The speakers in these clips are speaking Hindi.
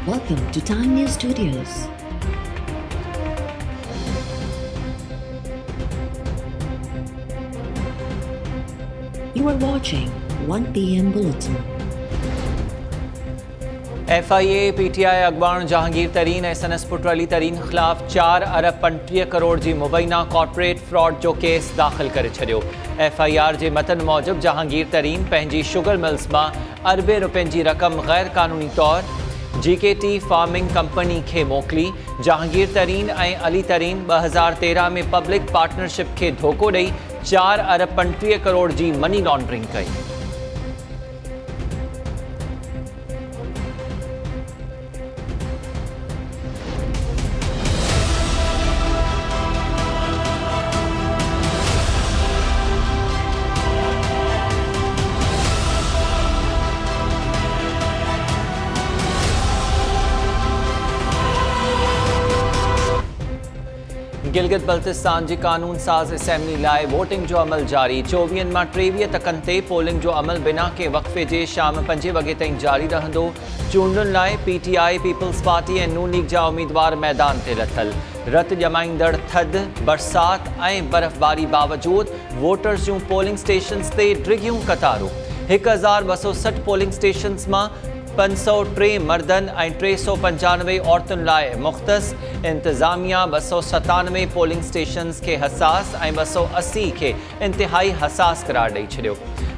Welcome to Time News Studios. You are watching 1 PM Bulletin. FIA PTI अखबार जहांगीर तरीन ऐं सनस पुट अली तरीन ख़िलाफ़ 4 अरब 35 करोड़ जी मुबैना कॉर्पोरेट फ्रॉड जो केस दाख़िल करे छॾियो। FIR जे मतन मूजिब जहांगीर तरीन पंहिंजी शुगर मिल्स मां अरबे रुपयनि जी रक़म गैर क़ानूनी तौर GKT फार्मिंग कंपनी खे मोकिली। जहांगीर तरीन ऐं अली तरीन 2013 में पब्लिक पार्टनरशिप खे धोखो ॾेई 4 अरब 35 करोड़ जी मनी लॉन्ड्रिंग कई। गिलगित बल्तिस्तान जी कानून साज़ असेंबली लाइ वोटिंग जो अमल जारी। 24 मां 23 तकनि ते पोलिंग जो अमल बिना के वक़फ़े जे शाम 5 वॻे ताईं जारी रहंदो। चूंडुनि लाइ PTI पीपल्स पार्टी ऐं नून लीग जा उम्मीदवार मैदान ते लथल। रत ॼमाईंदड़ थधि, बरसात ऐं बर्फ़बारी बावजूदि वोटर्स जूं पोलिंग स्टेशन्स ते डिघियूं कतारूं। 1260 पोलिंग स्टेशन्स मां 503 मर्दनि ऐं 395 औरतुनि लाइ मुख़्तस। इंतज़ामिया 297 पोलिंग स्टेशन्स खे हसास ऐं 280 खे इंतिहाई हसास करार ॾेई छॾियो।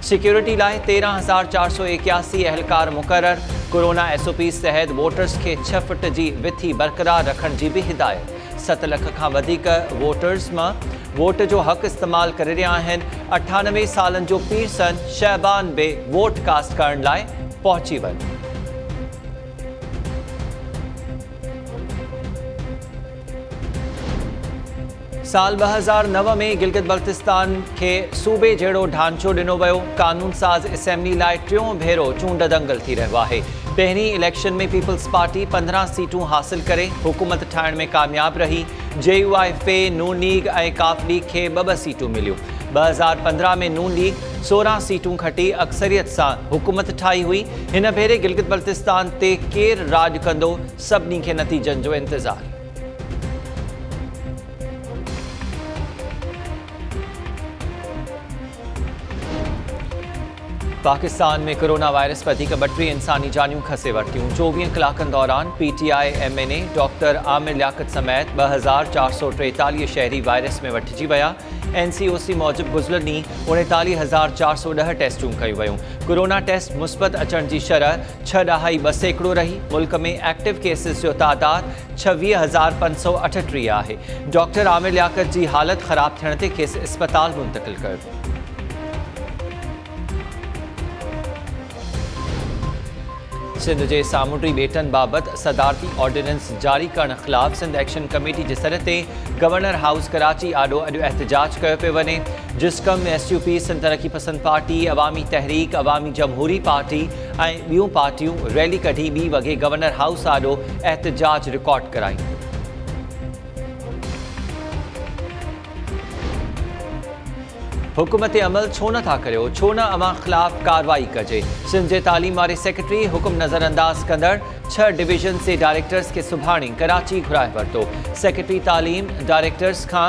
सिक्योरिटी लाइ 13,481 अहलकार मुक़रर। कोरोना SOPs तहत वोटर्स खे 6 फुट जी विथी बरक़रार रखण जी बि हिदायत। 7 लख खां वधीक वोटर्स मां वोट जो हक़ इस्तेमालु करे रहिया आहिनि। 98 सालनि जो पीरसन शहबान बि वोट कास्ट करण लाइ पहुची वियो। साल 2009 में गिलगित बल्तिस्तान खे सूबे जहिड़ो ढांचो ॾिनो वियो। कानून साज़ असेंबली लाइ टियों भेरो चूंड दंगल थी रहियो आहे। पहिरीं इलेक्शन में पीपल्स पार्टी 15 सीटूं हासिल करे हुकूमत ठाहिण में कामयाब रही। JUI फे नून लीग ऐं काफ लीग खे 2 सीटूं मिलियूं। 2015 में नून लीग 16 सीटूं खटी अक्सरियत सां हुकूमत ठाही हुई। हिन भेरे गिलगित बल्तिस्तान ते केरु राॼ कंदो, सभिनी खे नतीजनि जो इंतज़ारु। पाकिस्तान में कोरोना वायरस वधीक 32 इंसानी जानियूं खसे वरितियूं। 24 कलाकनि दौरान PTI MNA doctor Aamir Liaquat समेत 2443 शहरी वायरस में वठिजी विया। NCOC मूजिब गुज़िरियल ॾींहुं 39,410 टेस्टूं कयूं वयूं। कोरोना टेस्ट मुस्बत अचण जी शरह 6.2% रही। मुल्क में एक्टिव केसिस जो तादाद 26,538 आहे। डॉक्टर आमिर लियाकत जी हालत ख़राब थियण ते खेसि इस्पताल मुंतक़िल कयो। सिंध जे सामुंडी ॿेटनि बाबति सदारती ऑर्डिनेंस जारी करण ख़िलाफ़ सिंध एक्शन कमेटी जे सर ते गवर्नर हाउस कराची आॾो अॼु एहतजाज कयो पियो वञे। जिस्कम SUP सिंध तरक़ी पसंद पार्टी, अवामी तहरीक, अवामी जमहूरी पार्टी ऐं ॿियूं पार्टियूं रैली कढी 2 वॻे गवर्नर हाउस आॾो एहतजाज रिकॉर्ड कराई। हुकूमत अमल छो नथा करियो, छो न अवां ख़िलाफ़ कार्रवाई कजे। सिंध जे तालीम वारे सेक्रेटरी हुकुम नज़रअंदाज कंदड़ 6 डिवीजन जे डायरेक्टर्स खे सुभाणे कराची घुराए वरितो। सेक्रेटरी तालीम डायरेक्टर्स खां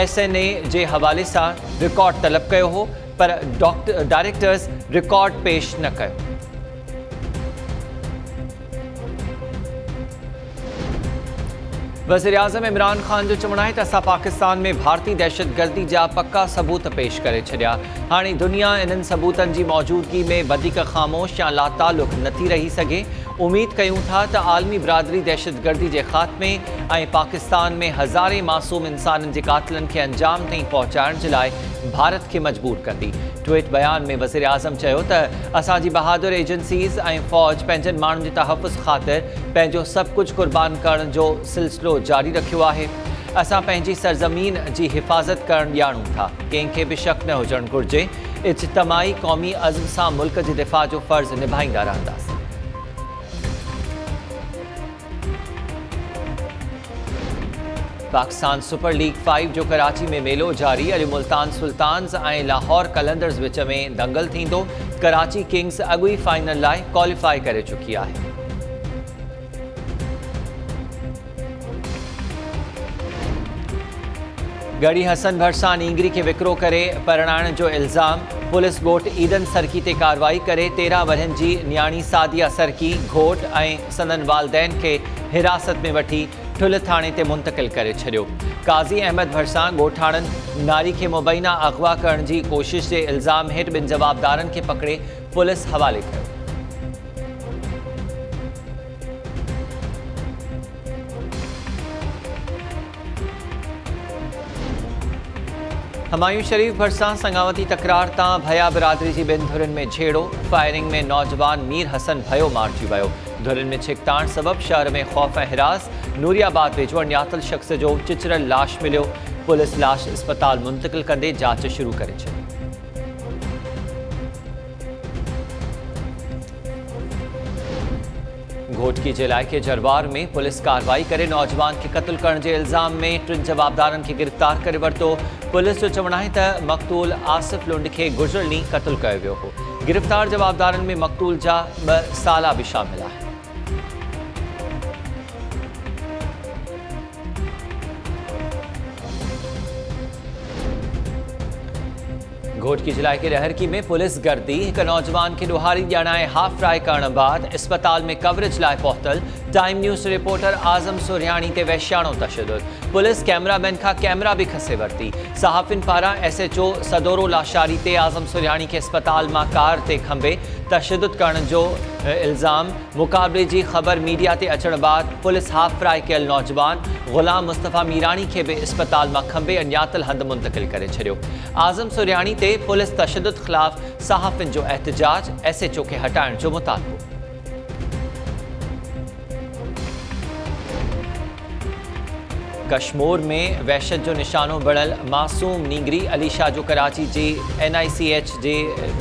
SNA जे हवाले सां रिकॉर्ड तलब कयो हो, पर डायरेक्टर्स रिकॉर्ड पेश न कयो। वज़ीर-ए-आज़म इमरान ख़ान जो चवणु आहे त असां पाकिस्तान में भारतीय दहशतगर्दी जा पक्का सबूत पेश करे छॾिया। हाणे दुनिया इन्हनि सबूतनि जी मौजूदगी में वधीक ख़ामोश या लातालुक़ नथी रही सघे। उमेद कयूं था त आलमी बिरादरी दहशतगर्दी जे ख़ात्मे ऐं पाकिस्तान में हज़ारे मासूम इंसाननि जे क़ातिलनि खे अंजाम ताईं पहुचाइण जे लाइ भारत खे मजबूर कंदी। ट्वीट बयान में वज़ीर-ए-आज़म चयो त असांजी बहादुर एजेंसीज़ ऐं फ़ौज पंहिंजनि माण्हुनि जे तहफ़ुज़ ख़ातिर पंहिंजो सभु कुझु क़ुर्बान करण जो सिलसिलो जारी रखियो आहे। असां पंहिंजी सरज़मीन जी हिफ़ाज़त करणु ॼाणूं था। कंहिंखे बि शक न हुजणु घुरिजे। इज्तिमाई क़ौमी अज़्म सां मुल्क जे दिफ़ा जो फ़र्ज़ निभाईंदा रहंदासीं। पाकिस्तान सुपर लीग 5 जो कराची में मेलो जारी। अॼु मुल्तान सुल्तान्स ऐं लाहौर कलंदर्स विच में दंगल थींदो। कराची किंग्स अॻु ई फाइनल लाइ क्वालिफाई करे चुकी आहे। गढ़ी हसन भरसा नींगरी के विक्रो करे परणाइण जो इल्ज़ाम। पुलिस ॻोठ ईदन सरकी ते कार्रवाई करे 13 वरहनि जी न्याणी सादिया सरकी घोट ऐं संदन वालदैन खे हिरासत में वठी ठुल थाणे ते मुंतक़िल करे छॾियो। काज़ी अहमद भरसा ॻोठाणनि नारी खे मुबैना अगवा करण जी कोशिश जे इल्ज़ाम हेठि ॿिनि जवाबदारनि खे पकड़े पुलिस हवाले कयो। हमायूं शरीफ भरसा संगावती तकरार तां भया बिरादरी जी ॿिनि धुरनि में झेड़ो। फायरिंग में नौजवान मीर हसन भयो मारिजी वियो। धुरनि में छिकताण सबब शहर में खौफ ऐं हिरास। नूरियाबाद वेझो अणॼातल शख़्स जो चिचरल लाश मिलियो। पुलिस लाश अस्पताल मुंतक़िल कंदे जांच शुरू करे छॾी। घोटकी जे इलाइक़े जरवार में पुलिस कार्रवाई करे नौजवान के कत्ल करण जे इल्ज़ाम में 3 जवाबदारनि खे गिरफ़्तार करे वरितो। पुलिस जो चवणु आहे त मक़तूल आसिफ लुंड खे गुज़िरियल ॾींहुं क़त्ल कयो वियो हो। गिरफ़्तार जवाबदारनि में मक़तूल जा 2 साला भी शामिल आहिनि। घोटकी जिले के रहरकी में पुलिस गर्दी एक नौजवान के ॾोहारी ॼाणाए हाफ फ्राई करण बाद अस्पताल में कवरेज लाइ पहुतल टाइम न्यूज़ रिपोर्टर आज़म सुरियाणी ते वहशियाणो तशद्दुद। पुलिस कैमरामैन का कैमरा भी खसे वरती। सहाफ़िन पारां SHO सदोरो लाशारी ते आज़म सुरियाणी के अस्पताल मां कार ते खंबे तशद्दुद करण जो इल्ज़ाम। मुक़ाबले जी ख़बर मीडिया ते अचण बाद पुलिस हाफ फ्राई कयल नौजवान ग़ुलाम मुस्तफ़ा मीरानी के भी अस्पताल मां खंबे अणॼातल हंध मुंतक़िल करे छॾियो। आज़म सुरियाणी ते पुलिस तशद्दुद ख़िलाफ़ सहाफ़िन जो एहतजाज। SHO के हटाइण जो मुतालबो। कश्मीर में वहशत जो निशानो बणल मासूम नींगरी अलीशा जो कराची जी NICH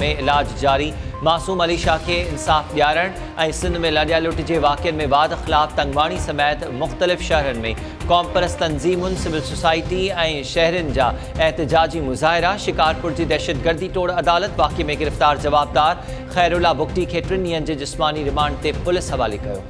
में इलाज जारी। मासूम अलीशा के इंसाफ ॾियारण ऐं सिंध में लॾिया लुट जे वाक़िअनि में वाद ख़िलाफ़ तंगवाणी समेत मुख़्तलिफ़ शहरनि में क़ौम परस्त तंज़ीमुनि सिविल सोसाइटी ऐं शहरनि जा एहतजाजी मुज़ाहिरा। शिकारपुर जी दहशतगर्दी तोड़ अदालत वाक़िए में गिरफ़्तार जवाबदार ख़ैरुल्ला बुगटी खे 3 ॾींहनि जे जिस्मानी रिमांड ते पुलिस हवाले कयो।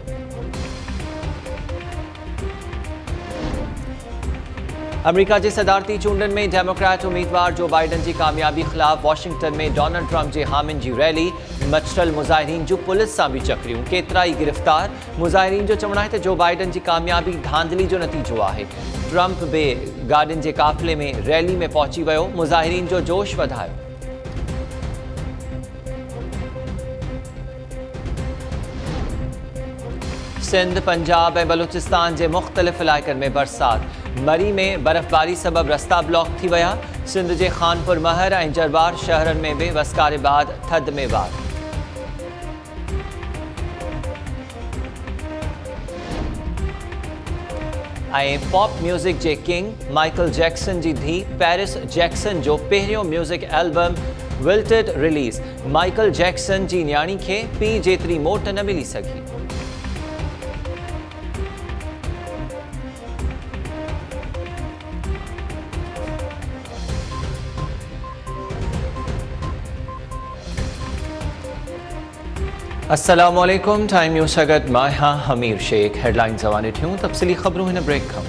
अमेरिका के सदारती चूंडनि में डेमोक्रेट उम्मीदवार जो बाइडन की कामयाबी ख़िलाफ़ वॉशिंगटन में डोनाल्ड ट्रंप के हामिन की रैली। मचटल मुज़ाहिरीन जो पुलिस से भी चकरियों। केतरा ही गिरफ़्तार। मुज़ाहिरीन जो चवणु है जो बाइडन की कामयाबी धांधली जो नतीजो है। ट्रंप बे गार्डन के काफ़िले में रैली में पहुंची वो। मुज़ाहिरीन जो जोश वधायो। सिंध पंजाब और बलूचिस्तान के मुख्तलिफ इलाक़नि में बरसात। मरी में बर्फ़बारी सबब रस्ता ब्लॉक थी विया। सिंध के खानपुर महर और जरबार शहरन में भी वस्कारे बाद थद में वार। पॉप म्यूज़िक के किंग माइकल जैक्सन की धी पेरिस जैक्सन जो पहिरियों music album wilted release. Michael Jackson की न्याणी के पी जेतरी मोट न मिली सकी। अस्सलामुअलैकुम। टाइम न्यूज़ सगत मां हमीर शेख। हेडलाइंस हवाले थियूं। तफ़सीली ख़बरूं हिन ब्रेक खां।